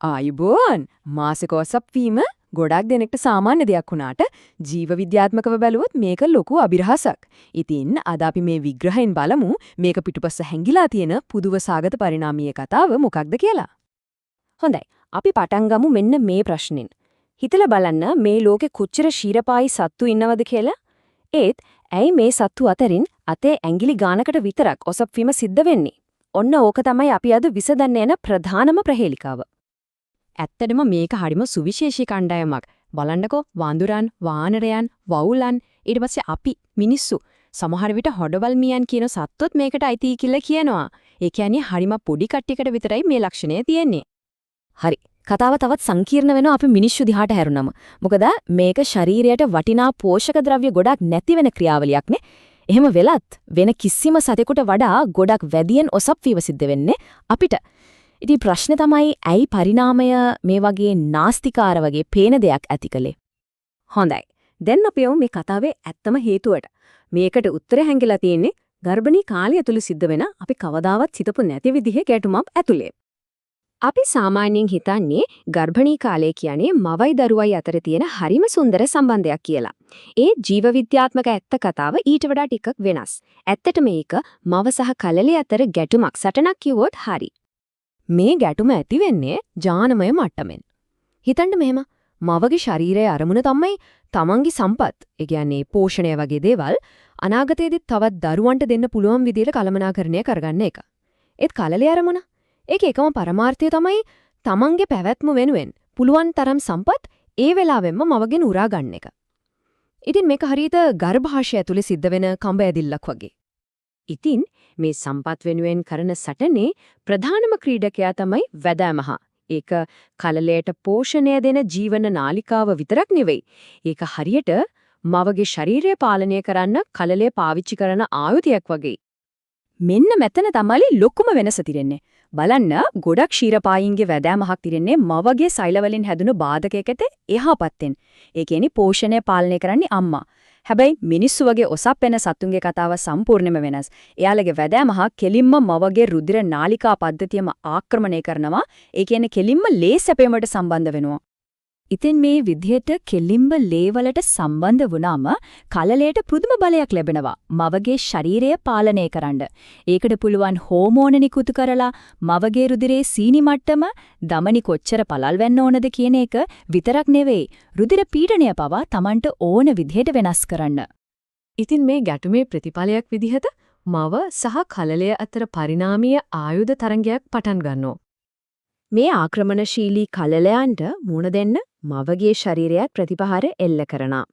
ආයුබෝවන් මාසික ඔසප් වීම ගොඩක් දෙනෙක්ට සාමාන්‍ය දෙයක් වුණාට ජීව විද්‍යාත්මකව බැලුවොත් මේක ලොකු අභිරහසක්. ඉතින් අද අපි මේ විග්‍රහයෙන් බලමු මේක පිටුපස්ස හැංගිලා තියෙන පුදුව සාගත පරිණාමීය කතාව මොකක්ද කියලා. හොඳයි. අපි පටන් ගමු මෙන්න මේ ප්‍රශ්නෙන්. හිතලා බලන්න මේ ලෝකේ කොච්චර ශීරපායි සත්තු ඉන්නවද කියලා? ඒත් ඇයි මේ සත්තු අතරින් අතේ ඇඟිලි ගානකට විතරක් ඔසප් වීම සිද්ධ වෙන්නේ? ඔන්න ඕක තමයි අපි අද විසඳන්න යන ප්‍රධානම ප්‍රහේලිකාව. ඇත්තටම මේක හරිම සුවිශේෂී කණ්ඩායමක්. බලන්නකෝ වඳුරන්, වානරයන්, වවුලන්, ඊට පස්සේ අපි මිනිස්සු. සමහර විට හොඩවල් මියන් කියන සත්තුත් මේකට අයිති කියලා කියනවා. ඒ කියන්නේ හරිම පොඩි කට්ටියකට විතරයි මේ ලක්ෂණය තියෙන්නේ. හරි. කතාව තවත් සංකීර්ණ වෙනවා අපි මිනිස්සු දිහාට හැරුණම. මොකද මේක ශරීරයට වටිනා පෝෂක ද්‍රව්‍ය ගොඩක් නැති වෙන ක්‍රියාවලියක්නේ. එහෙම වෙලත් වෙන කිසිම සතෙකුට වඩා ගොඩක් වැඩියෙන් ඔසප් වීම සිද්ධ වෙන්නේ අපිට. ඉතින් ප්‍රශ්නේ තමයි ඇයි පරිණාමය මේ වගේ නාස්තිකාර වගේ පේන දෙයක් ඇති කළේ? හොඳයි. දැන් අපි යමු මේ කතාවේ ඇත්තම හේතුවට. මේකට උත්තරය හැංගිලා තියෙන්නේ ගර්භණී කාලය ඇතුළේ සිද්ධ වෙන අපි කවදාවත් හිතපු නැති විදිහේ ගැටුමක් ඇතුළේ. අපි සාමාන්‍යයෙන් හිතන්නේ ගර්භණී කාලය කියන්නේ මවයි දරුවයි අතර තියෙන හරිම සුන්දර සම්බන්ධයක් කියලා. ඒ ජීව විද්‍යාත්මක ඇත්ත කතාව ඊට වඩා ටිකක් වෙනස්. ඇත්තට මේක මව සහ කලලේ අතර ගැටුමක් සටනක් කිව්වොත් හරි. මේ ගැටුම ඇති වෙන්නේ ජානමය මට්ටමින්. හිතන්න මෙහෙම මවගේ ශරීරයේ අරමුණ තමයි තමන්ගේ සම්පත්, ඒ කියන්නේ පෝෂණය වගේ දේවල් අනාගතයේදී තවත් දරුවන්ට දෙන්න පුළුවන් විදිහට කළමනාකරණය කරගන්න එක. ඒත් කලලේ අරමුණ ඒක එකම පරමාර්ථය තමයි තමන්ගේ පැවැත්ම වෙනුවෙන් පුළුවන් තරම් සම්පත් ඒ වෙලාවෙම මවගෙන් උරා ගන්න එක. ඉතින් මේක හරියට ගර්භාෂය ඇතුලේ සිද්ධ වෙන කඹ ඇදිල්ලක් වගේ. ඉතින් මේ සම්පත් වෙනුවෙන් කරන සටනේ ප්‍රධානම ක්‍රීඩකයා තමයි වැදෑමහා. ඒක කලලයට පෝෂණය දෙන ජීවන නාලිකාව විතරක් නෙවෙයි. ඒක හරියට මවගේ ශරීරය පාලනය කරන්න කලලය පාවිච්චි කරන ආයුධයක් වගේ. මෙන්න මෙතන තමයි ලොකුම වෙනස තිරෙන්නේ. බලන්න ගොඩක් ක්ෂීරපායින්ගේ වැදෑමහක් තිරෙන්නේ මවගේ සෛල වලින් හැදුණු බාධකයකට එහා පැත්තෙන්. ඒ කියන්නේ පෝෂණය පාලනය කරන්නේ අම්මා. හැබැයි මිනිස්සු වගේ ඔසප් වෙන සතුන්ගේ කතාව සම්පූර්ණයෙන්ම වෙනස්. එයාලගේ වැදෑමහා කෙලින්ම මවගේ රුධිර නාලිකා පද්ධතියම ආක්‍රමණය කරනවා. ඒ කියන්නේ කෙලින්ම ලේ සැපීමට සම්බන්ධ වෙනවා. ඉතින් මේ විදිහට කෙලින්ම ලේ වලට සම්බන්ධ වුණාම කලලයට පුදුම බලයක් ලැබෙනවා මවගේ ශරීරය පාලනය කරන්න. ඒකට පුළුවන් හෝමෝන නිකුත් කරලා මවගේ රුධිරයේ සීනි මට්ටම දමනි කොච්චර පළල් වෙන්න ඕනද කියන එක විතරක් නෙවෙයි රුධිර පීඩනය පවා Tamanට ඕන විදිහට වෙනස් කරන්න. ඉතින් මේ ගැටුමේ ප්‍රතිඵලයක් විදිහට මව සහ කලලය අතර පරිණාමීය ආයුධ තරංගයක් පටන් ගන්නවා. මේ ආක්‍රමණශීලී කලලයන්ට මුණ දෙන්න මවගේ ශරීරයත් ප්‍රතිපහාර එල්ල කරනවා.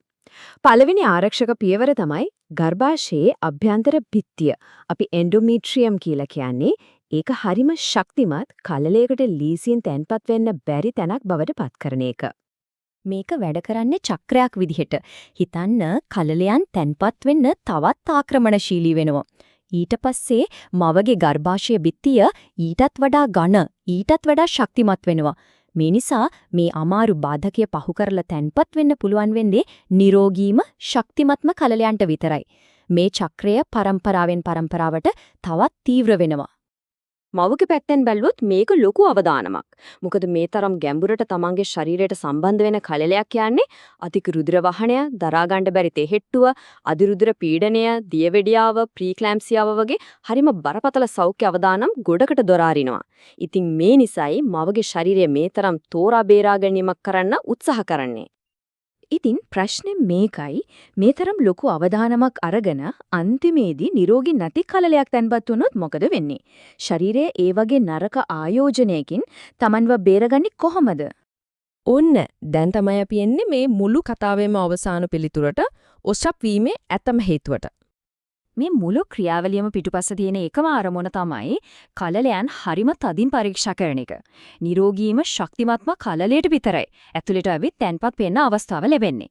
පළවෙනි ආරක්ෂක පියවර තමයි ගර්භාෂයේ අභ්‍යන්තර භිත්තිය. අපි එන්ඩෝමීට්‍රියම් කියලා කියන්නේ ඒක හරිම ශක්තිමත් කලලයකට ලීසියෙන් තැන්පත් වෙන්න බැරි තැනක් බවට පත් කරන එක. මේක වැඩ කරන්නේ චක්‍රයක් විදිහට. හිතන්න කලලයන් තැන්පත් වෙන්න තවත් ආක්‍රමණශීලී වෙනවා. ඊට පස්සේ මවගේ ගර්භාෂය බිත්තිය ඊටත් වඩා ඝන ඊටත් වඩා ශක්තිමත් වෙනවා. මේ නිසා මේ අමාරු බාධකය පහු කරලා තැන්පත් වෙන්න පුළුවන් වෙන්නේ නිරෝගීම ශක්තිමත්ම කලලයන්ට විතරයි. මේ චක්‍රය පරම්පරාවෙන් පරම්පරාවට තවත් තීව්‍ර වෙනවා. මවගේ පැත්තෙන් බැලුවොත් මේක ලොකු අවදානමක්. මොකද මේ තරම් ගැඹුරට තමන්ගේ ශරීරයට සම්බන්ධ වෙන කලලයක් කියන්නේ අධික රුධිර වහනය, දරා ගන්න බැරි තෙහෙට්ටුව, අධිරුධිර පීඩනය, දියවැඩියාව, ප්‍රීක්ලැම්සියාව වගේ හරිම බරපතල සෞඛ්‍ය අවදානම් ගොඩකට දොර අරිනවා. ඉතින් මේ නිසයි මවගේ ශරීරය මේ තරම් තෝරා බේරා ගැනීමක් කරන්න උත්සාහ කරන්නේ. ඉතින් ප්‍රශ්නේ මේකයි මේ තරම් ලොකු අවධානමක් අරගෙන අන්තිමේදී නිරෝගී නැති කලලයක් තැන්පත් වුණොත් මොකද වෙන්නේ? ශරීරයේ ඒ වගේ නරක ආයෝජනයකින් Tamanව බේරගන්නේ කොහොමද? ඔන්න දැන් තමයි අපි එන්නේ මේ මුළු කතාවේම අවසාන පිළිතුරට ඔසප් වීමේ ඇතම හේතුවට. මේ මුළු ක්‍රියාවලියම පිටුපස්ස තියෙන එකම අරමුණ තමයි කලලයන් හරිම තදින් පරීක්ෂා කරන එක. නිරෝගීම ශක්තිමත්ම කලලයට විතරයි ඇතුළට ඇවිත් තැන්පත් වෙන්න අවස්ථාව ලැබෙන්නේ.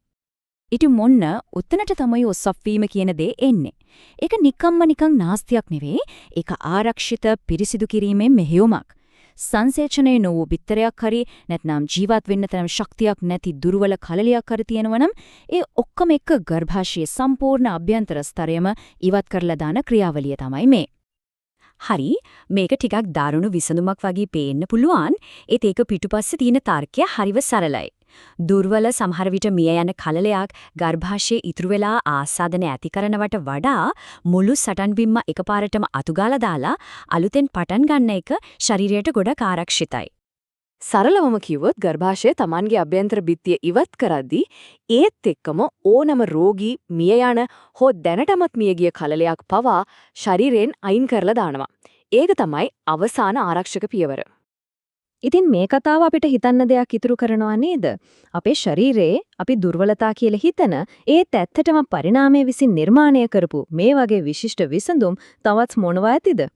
ඉතින් මොන්න උත්තනට තමයි ඔසප් වීම කියන දේ එන්නේ. ඒක නිකන් නාස්තියක් නෙවෙයි. ඒක ආරක්ෂිත පිරිසිදු කිරීමේ මෙහෙයුමක්. සංසේචනයේ නොවු බිත්තරයක් හරි නැත්නම් ජීවත් වෙන්න තරම් ශක්තියක් නැති දුර්වල කලලයක් හරි තියෙනවනම් ඒ ඔක්කොම එක ගර්භාෂයේ සම්පූර්ණ අභ්‍යන්තර ස්තරයම ඉවත් කරලා දාන ක්‍රියාවලිය තමයි මේ. හරි මේක ටිකක් දරුණු විසඳුමක් වගේ පේන්න පුළුවන්. ඒත් ඒක පිටුපස්සේ තියෙන තර්කය හරිව සරලයි. දුර්වල සමහර විට මිය යන කලලයක් ගර්භාෂයේ ඉතුරු වෙලා ආස්වාදනය ඇති කරනවට වඩා මුළු සටන් බිම්ම එකපාරටම අතුගාලා දාලා අලුතෙන් පටන් ගන්න එක ශරීරයට ගොඩක් ආරක්ෂිතයි. සරලවම කිව්වොත් ගර්භාෂය Tamanගේ අභ්‍යන්තර බිත්තිය ඉවත් කරද්දී ඒත් එක්කම ඕනම රෝගී මිය යන හෝ දැනටමත් මියගිය කලලයක් පවා ශරීරයෙන් අයින් කරලා දානවා. ඒක තමයි අවසාන ආරක්ෂක පියවර. ඉතින් මේ කතාව අපිට හිතන්න දෙයක් ඉතුරු කරනවා නේද? අපේ ශරීරයේ අපි දුර්වලතා කියලා හිතන ඒත් ඇත්තටම පරිණාමය විසින් නිර්මාණය කරපු මේ වගේ විශිෂ්ට විසඳුම් තවත් මොනවා ඇතිද?